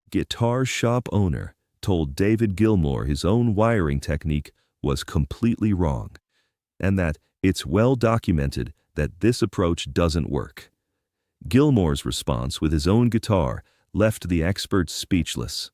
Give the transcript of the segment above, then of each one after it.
Guitar shop owner told David Gilmour his own wiring technique was completely wrong, and that it's well documented that this approach doesn't work. Gilmour's response with his own guitar left the experts speechless.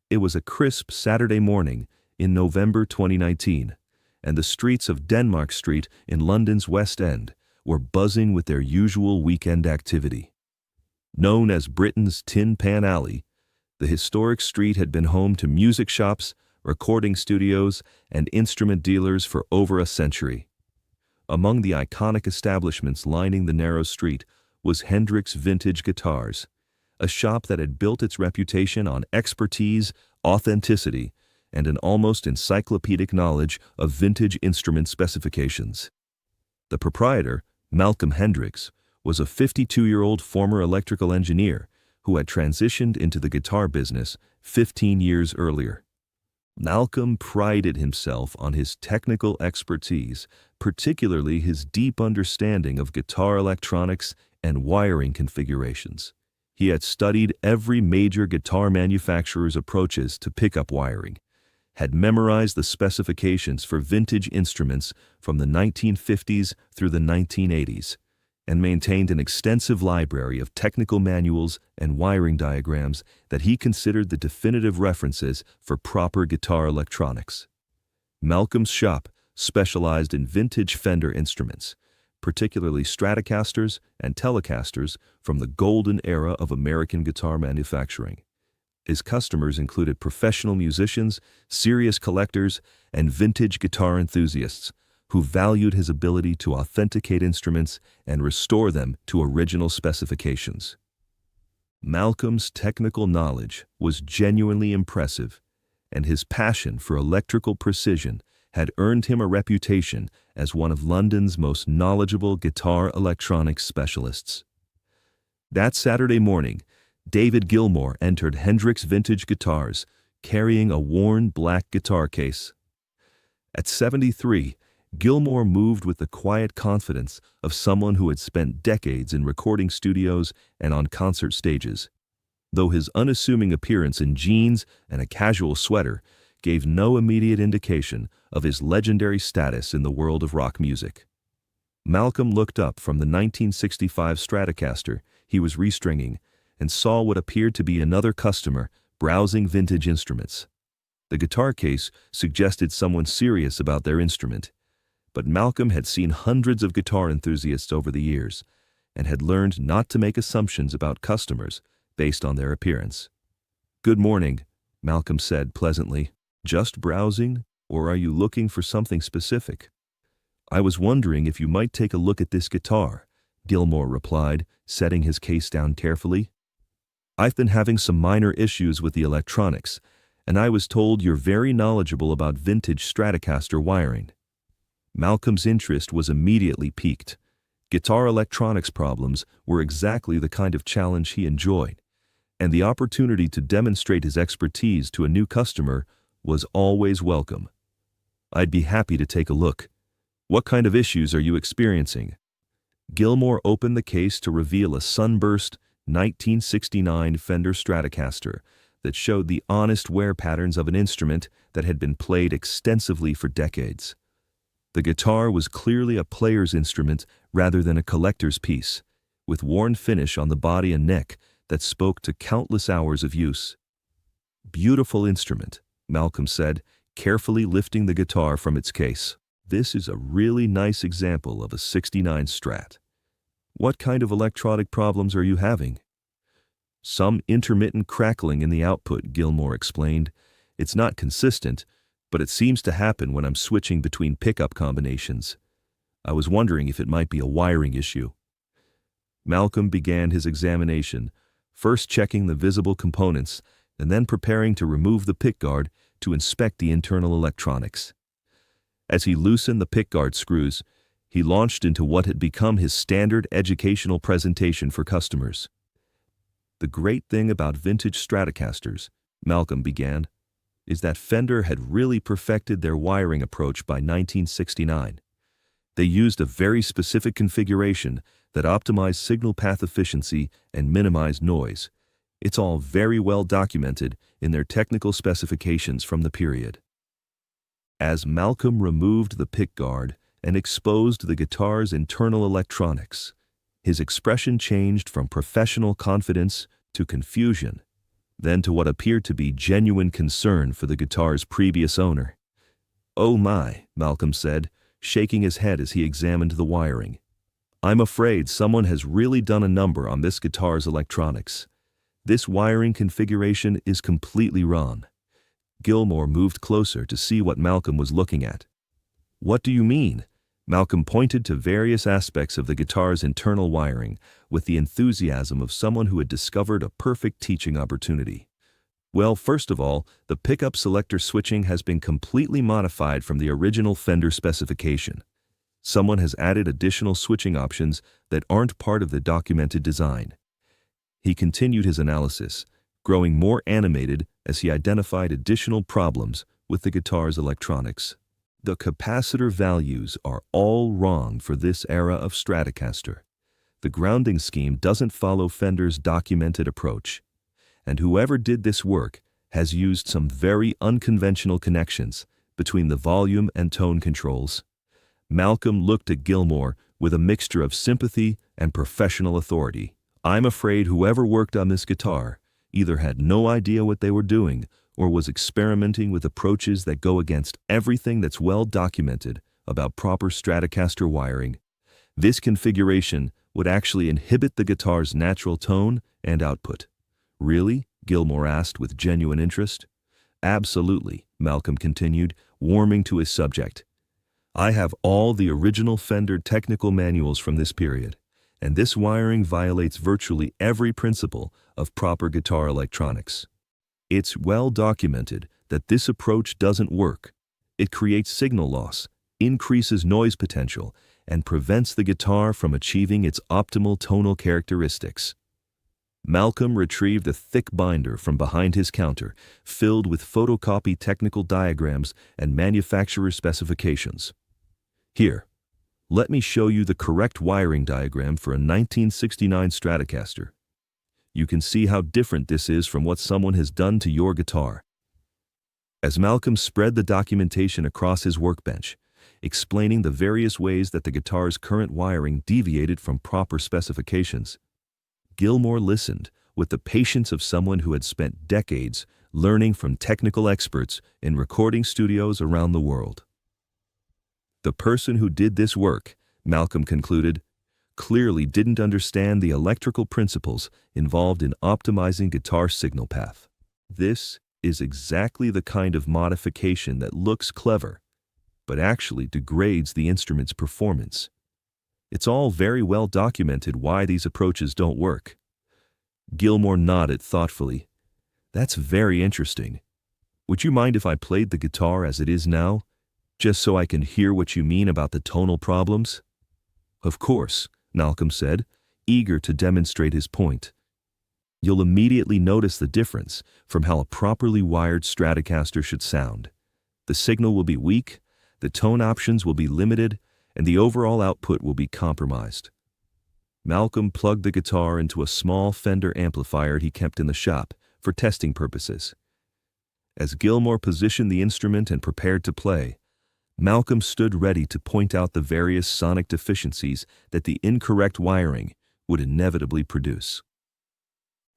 It was a crisp Saturday morning in November 2019, and the streets of Denmark Street in London's West End were buzzing with their usual weekend activity. Known as Britain's Tin Pan Alley, the historic street had been home to music shops, recording studios, and instrument dealers for over a century. Among the iconic establishments lining the narrow street was Hendrix Vintage Guitars, a shop that had built its reputation on expertise, authenticity, and an almost encyclopedic knowledge of vintage instrument specifications. The proprietor, Malcolm Hendrix, was a 52-year-old former electrical engineer who had transitioned into the guitar business 15 years earlier. Malcolm prided himself on his technical expertise, particularly his deep understanding of guitar electronics and wiring configurations. He had studied every major guitar manufacturer's approaches to pickup wiring, had memorized the specifications for vintage instruments from the 1950s through the 1980s, and maintained an extensive library of technical manuals and wiring diagrams that he considered the definitive references for proper guitar electronics. Malcolm's shop specialized in vintage Fender instruments, particularly Stratocasters and Telecasters from the golden era of American guitar manufacturing. His customers included professional musicians, serious collectors, and vintage guitar enthusiasts who valued his ability to authenticate instruments and restore them to original specifications. Malcolm's technical knowledge was genuinely impressive, and his passion for electrical precision had earned him a reputation as one of London's most knowledgeable guitar electronics specialists. That Saturday morning, David Gilmour entered Hendrix Vintage Guitars, carrying a worn black guitar case. At 73, Gilmour moved with the quiet confidence of someone who had spent decades in recording studios and on concert stages, though his unassuming appearance in jeans and a casual sweater gave no immediate indication of his legendary status in the world of rock music. Malcolm looked up from the 1965 Stratocaster he was restringing and saw what appeared to be another customer browsing vintage instruments. The guitar case suggested someone serious about their instrument, but Malcolm had seen hundreds of guitar enthusiasts over the years and had learned not to make assumptions about customers based on their appearance. "Good morning," Malcolm said pleasantly. "Just browsing, or are you looking for something specific?" "I was wondering if you might take a look at this guitar," Gilmour replied, setting his case down carefully. "I've been having some minor issues with the electronics, and I was told you're very knowledgeable about vintage Stratocaster wiring." Malcolm's interest was immediately piqued. Guitar electronics problems were exactly the kind of challenge he enjoyed, and the opportunity to demonstrate his expertise to a new customer was always welcome. "I'd be happy to take a look. What kind of issues are you experiencing?" Gilmour opened the case to reveal a sunburst 1969 Fender Stratocaster that showed the honest wear patterns of an instrument that had been played extensively for decades. The guitar was clearly a player's instrument rather than a collector's piece, with worn finish on the body and neck that spoke to countless hours of use. "Beautiful instrument," Malcolm said, carefully lifting the guitar from its case. "This is a really nice example of a '69 Strat. What kind of electronic problems are you having?" "Some intermittent crackling in the output," Gilmour explained. "It's not consistent, but it seems to happen when I'm switching between pickup combinations. I was wondering if it might be a wiring issue." Malcolm began his examination, first checking the visible components and then preparing to remove the pickguard to inspect the internal electronics. As he loosened the pickguard screws, he launched into what had become his standard educational presentation for customers. "The great thing about vintage Stratocasters," Malcolm began, "is that Fender had really perfected their wiring approach by 1969. They used a very specific configuration that optimized signal path efficiency and minimized noise, It's all very well documented in their technical specifications from the period. As Malcolm removed the pickguard and exposed the guitar's internal electronics, his expression changed from professional confidence to confusion, then to what appeared to be genuine concern for the guitar's previous owner. "Oh my," Malcolm said, shaking his head as he examined the wiring. "I'm afraid someone has really done a number on this guitar's electronics. This wiring configuration is completely wrong." Gilmour moved closer to see what Malcolm was looking at. "What do you mean?" Malcolm pointed to various aspects of the guitar's internal wiring with the enthusiasm of someone who had discovered a perfect teaching opportunity. "Well, first of all, the pickup selector switching has been completely modified from the original Fender specification. Someone has added additional switching options that aren't part of the documented design." He continued his analysis, growing more animated as he identified additional problems with the guitar's electronics. "The capacitor values are all wrong for this era of Stratocaster. The grounding scheme doesn't follow Fender's documented approach, and whoever did this work has used some very unconventional connections between the volume and tone controls." Malcolm looked at Gilmour with a mixture of sympathy and professional authority. "I'm afraid whoever worked on this guitar either had no idea what they were doing or was experimenting with approaches that go against everything that's well documented about proper Stratocaster wiring. This configuration would actually inhibit the guitar's natural tone and output." "Really?" Gilmour asked with genuine interest. "Absolutely," Malcolm continued, warming to his subject. "I have all the original Fender technical manuals from this period, and this wiring violates virtually every principle of proper guitar electronics. It's well documented that this approach doesn't work. It creates signal loss, increases noise potential, and prevents the guitar from achieving its optimal tonal characteristics." Malcolm retrieved a thick binder from behind his counter, filled with photocopy technical diagrams and manufacturer specifications. "Here, let me show you the correct wiring diagram for a 1969 Stratocaster. You can see how different this is from what someone has done to your guitar." As Malcolm spread the documentation across his workbench, explaining the various ways that the guitar's current wiring deviated from proper specifications, Gilmour listened with the patience of someone who had spent decades learning from technical experts in recording studios around the world. "The person who did this work," Malcolm concluded, "clearly didn't understand the electrical principles involved in optimizing guitar signal path. This is exactly the kind of modification that looks clever, but actually degrades the instrument's performance. It's all very well documented why these approaches don't work." Gilmour nodded thoughtfully. "That's very interesting. Would you mind if I played the guitar as it is now, just so I can hear what you mean about the tonal problems?" "Of course," Malcolm said, eager to demonstrate his point. "You'll immediately notice the difference from how a properly wired Stratocaster should sound. The signal will be weak, the tone options will be limited, and the overall output will be compromised." Malcolm plugged the guitar into a small Fender amplifier he kept in the shop for testing purposes. As Gilmour positioned the instrument and prepared to play, Malcolm stood ready to point out the various sonic deficiencies that the incorrect wiring would inevitably produce.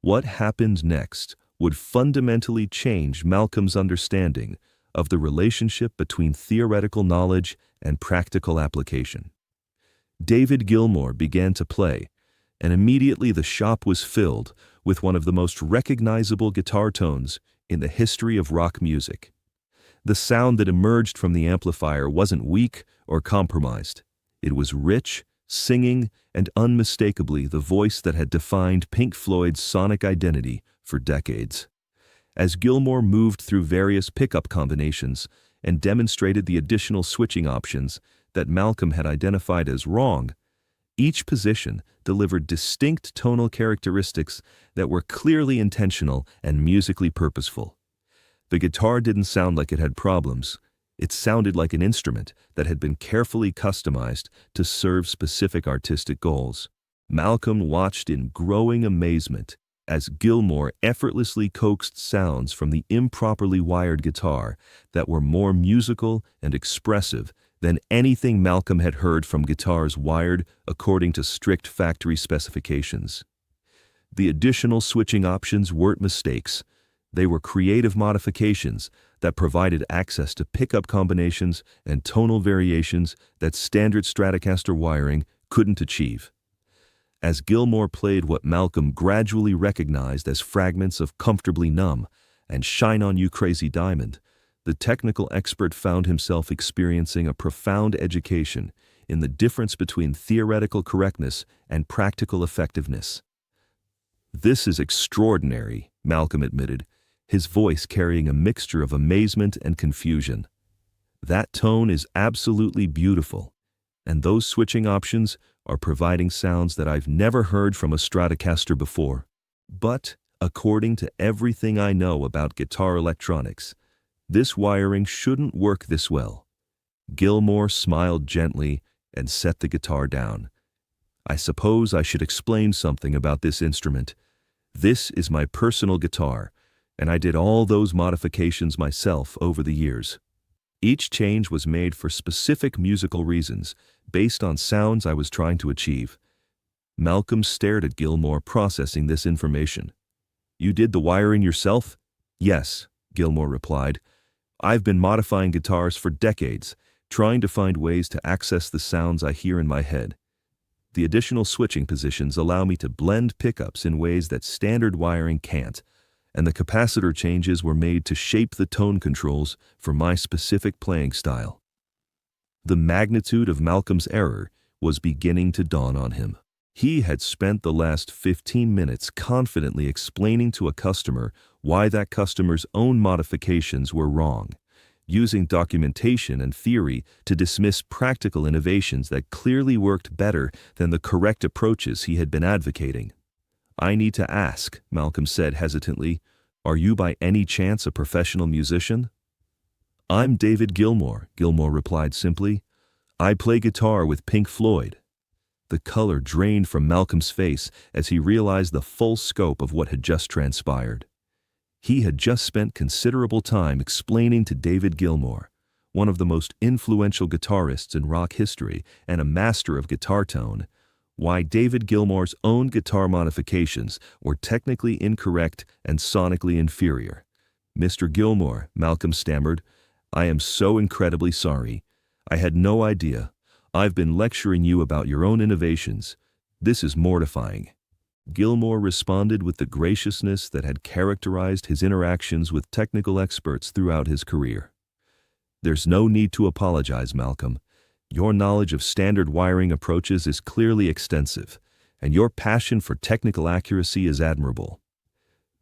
What happened next would fundamentally change Malcolm's understanding of the relationship between theoretical knowledge and practical application. David Gilmour began to play, and immediately the shop was filled with one of the most recognizable guitar tones in the history of rock music. The sound that emerged from the amplifier wasn't weak or compromised. It was rich, singing, and unmistakably the voice that had defined Pink Floyd's sonic identity for decades. As Gilmour moved through various pickup combinations and demonstrated the additional switching options that Malcolm had identified as wrong, each position delivered distinct tonal characteristics that were clearly intentional and musically purposeful. The guitar didn't sound like it had problems. It sounded like an instrument that had been carefully customized to serve specific artistic goals. Malcolm watched in growing amazement as Gilmour effortlessly coaxed sounds from the improperly wired guitar that were more musical and expressive than anything Malcolm had heard from guitars wired according to strict factory specifications. The additional switching options weren't mistakes. They were creative modifications that provided access to pickup combinations and tonal variations that standard Stratocaster wiring couldn't achieve. As Gilmour played what Malcolm gradually recognized as fragments of Comfortably Numb and Shine On You Crazy Diamond, the technical expert found himself experiencing a profound education in the difference between theoretical correctness and practical effectiveness. "This is extraordinary," Malcolm admitted, his voice carrying a mixture of amazement and confusion. "That tone is absolutely beautiful, and those switching options are providing sounds that I've never heard from a Stratocaster before. But, according to everything I know about guitar electronics, this wiring shouldn't work this well." Gilmour smiled gently and set the guitar down. "I suppose I should explain something about this instrument. This is my personal guitar, and I did all those modifications myself over the years. Each change was made for specific musical reasons, based on sounds I was trying to achieve." Malcolm stared at Gilmour, processing this information. "You did the wiring yourself?" "Yes," Gilmour replied. "I've been modifying guitars for decades, trying to find ways to access the sounds I hear in my head. The additional switching positions allow me to blend pickups in ways that standard wiring can't, and the capacitor changes were made to shape the tone controls for my specific playing style." The magnitude of Malcolm's error was beginning to dawn on him. He had spent the last 15 minutes confidently explaining to a customer why that customer's own modifications were wrong, using documentation and theory to dismiss practical innovations that clearly worked better than the correct approaches he had been advocating. "I need to ask," Malcolm said hesitantly, "are you by any chance a professional musician?" "I'm David Gilmour," Gilmour replied simply. "I play guitar with Pink Floyd." The color drained from Malcolm's face as he realized the full scope of what had just transpired. He had just spent considerable time explaining to David Gilmour, one of the most influential guitarists in rock history and a master of guitar tone, why David Gilmour's own guitar modifications were technically incorrect and sonically inferior. "Mr. Gilmour," Malcolm stammered, "I am so incredibly sorry. I had no idea. I've been lecturing you about your own innovations. This is mortifying." Gilmour responded with the graciousness that had characterized his interactions with technical experts throughout his career. "There's no need to apologize, Malcolm. Your knowledge of standard wiring approaches is clearly extensive, and your passion for technical accuracy is admirable."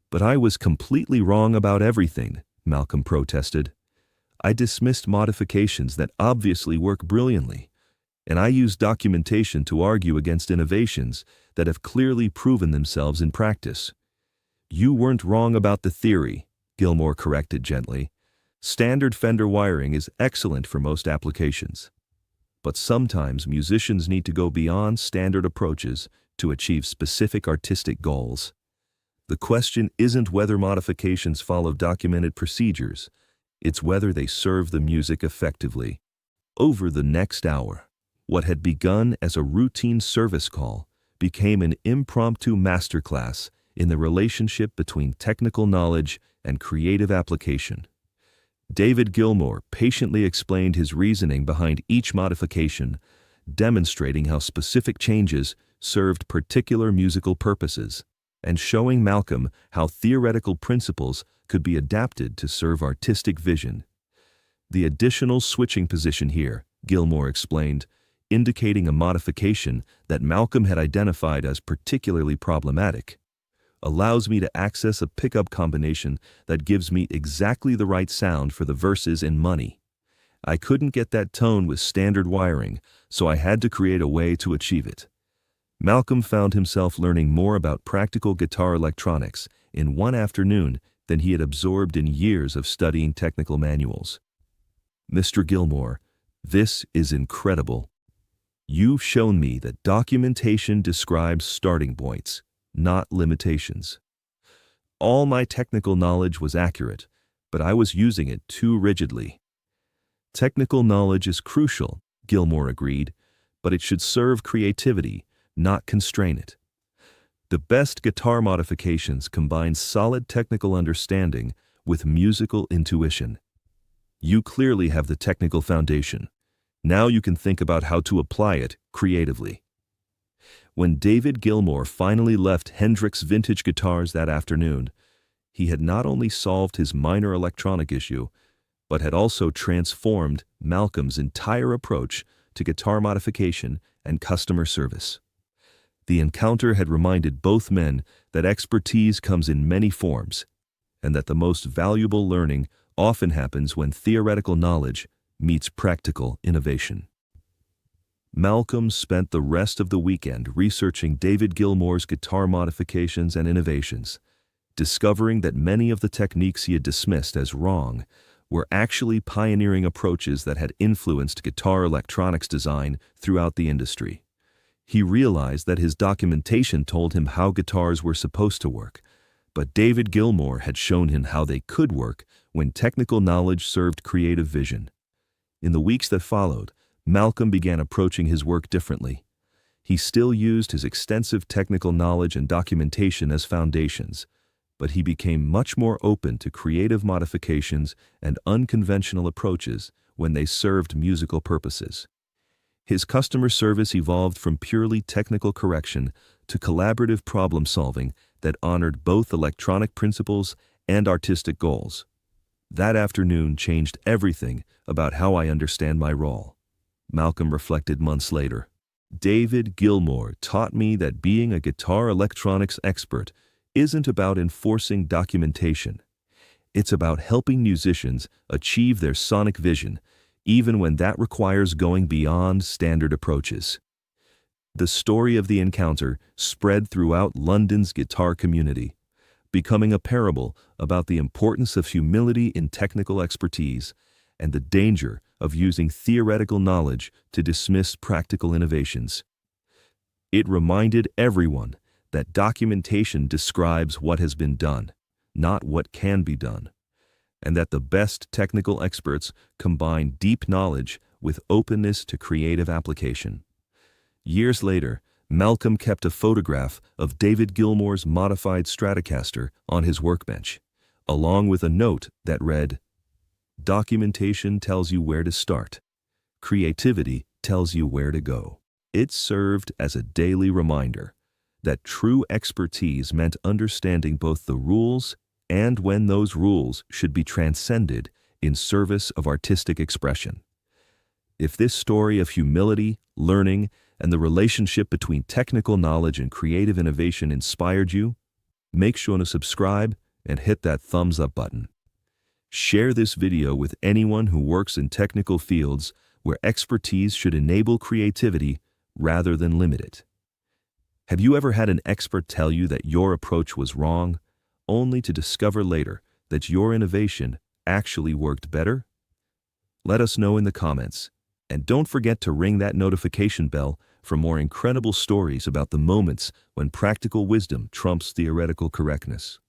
"But I was completely wrong about everything," Malcolm protested. "I dismissed modifications that obviously work brilliantly, and I used documentation to argue against innovations that have clearly proven themselves in practice." "You weren't wrong about the theory," Gilmour corrected gently. "Standard Fender wiring is excellent for most applications. But sometimes musicians need to go beyond standard approaches to achieve specific artistic goals. The question isn't whether modifications follow documented procedures, it's whether they serve the music effectively." Over the next hour, what had begun as a routine service call became an impromptu masterclass in the relationship between technical knowledge and creative application. David Gilmour patiently explained his reasoning behind each modification, demonstrating how specific changes served particular musical purposes, and showing Malcolm how theoretical principles could be adapted to serve artistic vision. "The additional switching position here," Gilmour explained, indicating a modification that Malcolm had identified as particularly problematic, "allows me to access a pickup combination that gives me exactly the right sound for the verses in Money. I couldn't get that tone with standard wiring, so I had to create a way to achieve it." Malcolm found himself learning more about practical guitar electronics in one afternoon than he had absorbed in years of studying technical manuals. "Mr. Gilmour, this is incredible. You've shown me that documentation describes starting points, not limitations. all my technical knowledge was accurate, but I was using it too rigidly. Technical knowledge is crucial, Gilmour agreed, but it should serve creativity, not constrain it. The best guitar modifications combine solid technical understanding with musical intuition. You clearly have the technical foundation. Now you can think about how to apply it creatively. When David Gilmour finally left Hendrix Vintage Guitars that afternoon, he had not only solved his minor electronic issue, but had also transformed Malcolm's entire approach to guitar modification and customer service. The encounter had reminded both men that expertise comes in many forms, and that the most valuable learning often happens when theoretical knowledge meets practical innovation. Malcolm spent the rest of the weekend researching David Gilmour's guitar modifications and innovations, discovering that many of the techniques he had dismissed as wrong were actually pioneering approaches that had influenced guitar electronics design throughout the industry. He realized that his documentation told him how guitars were supposed to work, but David Gilmour had shown him how they could work when technical knowledge served creative vision. In the weeks that followed, Malcolm began approaching his work differently. He still used his extensive technical knowledge and documentation as foundations, but he became much more open to creative modifications and unconventional approaches when they served musical purposes. His customer service evolved from purely technical correction to collaborative problem-solving that honored both electronic principles and artistic goals. That afternoon changed everything about how I understand my role, Malcolm reflected months later. David Gilmour taught me that being a guitar electronics expert isn't about enforcing documentation. It's about helping musicians achieve their sonic vision, even when that requires going beyond standard approaches. The story of the encounter spread throughout London's guitar community, becoming a parable about the importance of humility in technical expertise and the danger of using theoretical knowledge to dismiss practical innovations. It reminded everyone that documentation describes what has been done, not what can be done, and that the best technical experts combine deep knowledge with openness to creative application. Years later, Malcolm kept a photograph of David Gilmour's modified Stratocaster on his workbench, along with a note that read, "Documentation tells you where to start. Creativity tells you where to go." It served as a daily reminder that true expertise meant understanding both the rules and when those rules should be transcended in service of artistic expression. If this story of humility, learning, and the relationship between technical knowledge and creative innovation inspired you, make sure to subscribe and hit that thumbs up button. Share this video with anyone who works in technical fields where expertise should enable creativity rather than limit it. Have you ever had an expert tell you that your approach was wrong, only to discover later that your innovation actually worked better? Let us know in the comments, and don't forget to ring that notification bell for more incredible stories about the moments when practical wisdom trumps theoretical correctness.